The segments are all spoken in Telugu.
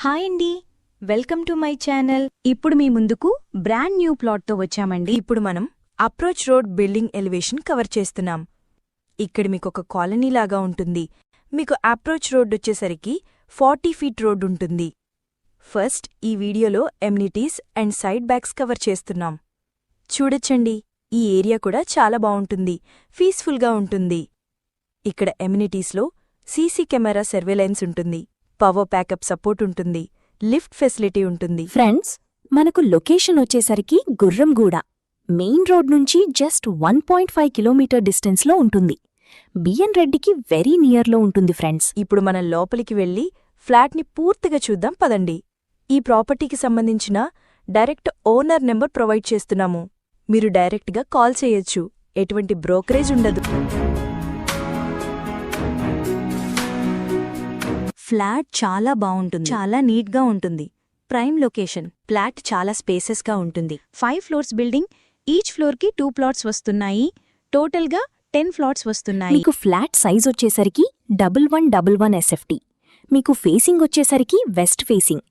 హాయ్ అండి, వెల్కమ్ టు మై ఛానల్. ఇప్పుడు మీ ముందుకు బ్రాండ్ న్యూ ప్లాట్తో వచ్చామండి. ఇప్పుడు మనం approach road building elevation cover చేస్తున్నాం. ఇక్కడ మీకొక కాలనీలాగా ఉంటుంది. మీకు అప్రోచ్ రోడ్ వచ్చేసరికి 40 ఫీట్ రోడ్ ఉంటుంది. ఫస్ట్ ఈ వీడియోలో amenities and side backs cover చేస్తున్నాం. చూడొచ్చండి, ఈ ఏరియా కూడా చాలా బావుంటుంది, పీస్ఫుల్గా ఉంటుంది. ఇక్కడ ఎమ్యూనిటీస్లో సీసీ కెమెరా సర్వేలెన్స్ ఉంటుంది, పవర్ ప్యాకప్ సపోర్ట్ ఉంటుంది, లిఫ్ట్ ఫెసిలిటీ ఉంటుంది. ఫ్రెండ్స్, మనకు లొకేషన్ వచ్చేసరికి గుర్రంగూడ మెయిన్ రోడ్ నుంచి జస్ట్ 1.5 కిలోమీటర్ డిస్టెన్స్లో ఉంటుంది. బిఎన్ రెడ్డికి వెరీ నియర్లో ఉంటుంది ఫ్రెండ్స్. ఇప్పుడు మనం లోపలికి వెళ్ళి ఫ్లాట్ని పూర్తిగా చూద్దాం పదండి. ఈ ప్రాపర్టీకి సంబంధించిన డైరెక్ట్ ఓనర్ నెంబర్ ప్రొవైడ్ చేస్తున్నాము. మీరు డైరెక్ట్గా కాల్ చేయొచ్చు, ఎటువంటి బ్రోకరేజ్ ఉండదు. ఫ్లాట్ చాలా బావుంటుంది, చాలా నీట్గా ఉంటుంది. Prime location. ఫ్లాట్ చాలా స్పేసెస్గా ఉంటుంది. 5 ఫ్లోర్స్ బిల్డింగ్, ఈచ్ ఫ్లోర్కి 2 ప్లాట్స్ వస్తున్నాయి. టోటల్గా 10 ఫ్లాట్స్ వస్తున్నాయి. మీకు ఫ్లాట్ సైజ్ వచ్చేసరికి 1111 SFT. మీకు ఫేసింగ్ వచ్చేసరికి వెస్ట్ ఫేసింగ్.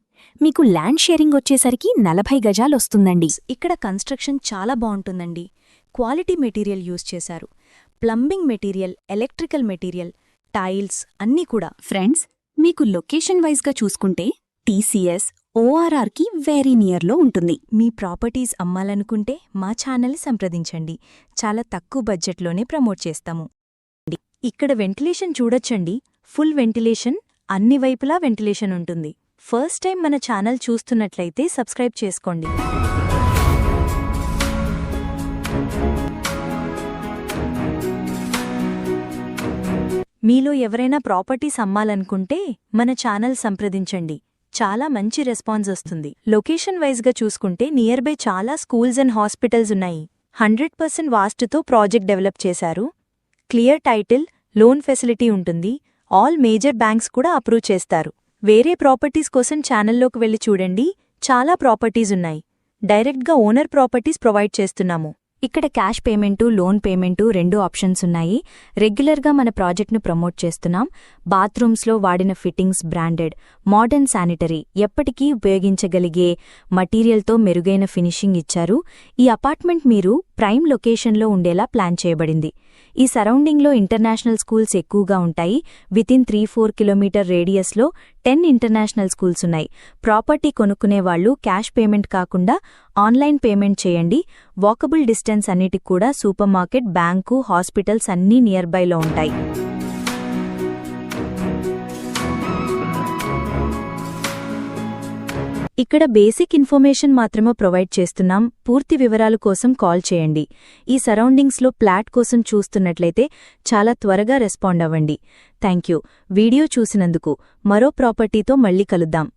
మీకు ల్యాండ్ షేరింగ్ వచ్చేసరికి 40 గజాలొస్తుందండి. ఇక్కడ కన్స్ట్రక్షన్ చాలా బావుంటుందండి. క్వాలిటీ మెటీరియల్ యూజ్ చేశారు. Plumbing material, electrical material, tiles అన్నీ కూడా. ఫ్రెండ్స్, మీకు లొకేషన్ వైజ్గా చూసుకుంటే TCS, ORRకి వెరీ నియర్లో ఉంటుంది. మీ ప్రాపర్టీస్ అమ్మాలనుకుంటే మా ఛానల్ని సంప్రదించండి. చాలా తక్కువ బడ్జెట్లోనే ప్రమోట్ చేస్తాము. ఇక్కడ వెంటిలేషన్ చూడొచ్చండి, ఫుల్ వెంటిలేషన్, అన్ని వైపులా వెంటిలేషన్ ఉంటుంది. ఫస్ట్ టైం మన ఛానల్ చూస్తున్నట్లయితే సబ్స్క్రైబ్ చేసుకోండి. మీలో ఎవరైనా ప్రాపర్టీస్ అమ్మాలనుకుంటే మన ఛానల్ సంప్రదించండి. చాలా మంచి రెస్పాన్స్ వస్తుంది. లొకేషన్ వైజ్గా చూసుకుంటే నియర్ బై చాలా స్కూల్స్ అండ్ హాస్పిటల్స్ ఉన్నాయి. 100% వాస్తుతో ప్రాజెక్ట్ డెవలప్ చేశారు. క్లియర్ టైటిల్, లోన్ ఫెసిలిటీ ఉంటుంది. ఆల్ మేజర్ బ్యాంక్స్ కూడా అప్రూవ్ చేస్తారు. వేరే ప్రాపర్టీస్ కోసం ఛానల్లోకి వెళ్ళి చూడండి, చాలా ప్రాపర్టీస్ ఉన్నాయి. డైరెక్ట్గా ఓనర్ ప్రాపర్టీస్ ప్రొవైడ్ చేస్తున్నాము. ఇక్కడ cash payment, loan payment 2 options ఉన్నాయి. రెగ్యులర్గా మన ప్రాజెక్ట్ను ప్రమోట్ చేస్తున్నాం. బాత్రూమ్స్లో వాడిన ఫిట్టింగ్స్ బ్రాండెడ్, మోడర్న్ శానిటరీ, ఎప్పటికీ ఉపయోగించగలిగే మటీరియల్తో మెరుగైన ఫినిషింగ్ ఇచ్చారు. ఈ అపార్ట్మెంట్ మీరు ప్రైమ్ లొకేషన్లో ఉండేలా ప్లాన్ చేయబడింది. ఈ సరౌండింగ్లో ఇంటర్నేషనల్ స్కూల్స్ ఎక్కువగా ఉంటాయి. వితిన్ 3-4 కిలోమీటర్ రేడియస్లో 10 ఇంటర్నేషనల్ స్కూల్స్ ఉన్నాయి. ప్రాపర్టీ కొనుక్కునేవాళ్లు క్యాష్ పేమెంట్ కాకుండా ఆన్లైన్ పేమెంట్ చేయండి. వాకబుల్ డిస్టెన్స్ అన్నిటికి కూడా సూపర్ మార్కెట్, బ్యాంకు, హాస్పిటల్స్ అన్నీ నియర్ బైలో ఉంటాయి. ఇక్కడ బేసిక్ ఇన్ఫర్మేషన్ మాత్రమే ప్రొవైడ్ చేస్తున్నాం. పూర్తి వివరాల కోసం కాల్ చేయండి. ఈ సరౌండింగ్స్లో ఫ్లాట్ కోసం చూస్తున్నట్లయితే చాలా త్వరగా రెస్పాండ్ అవ్వండి. Thank you. వీడియో చూసినందుకు. మరో ప్రాపర్టీతో మళ్ళీ కలుద్దాం.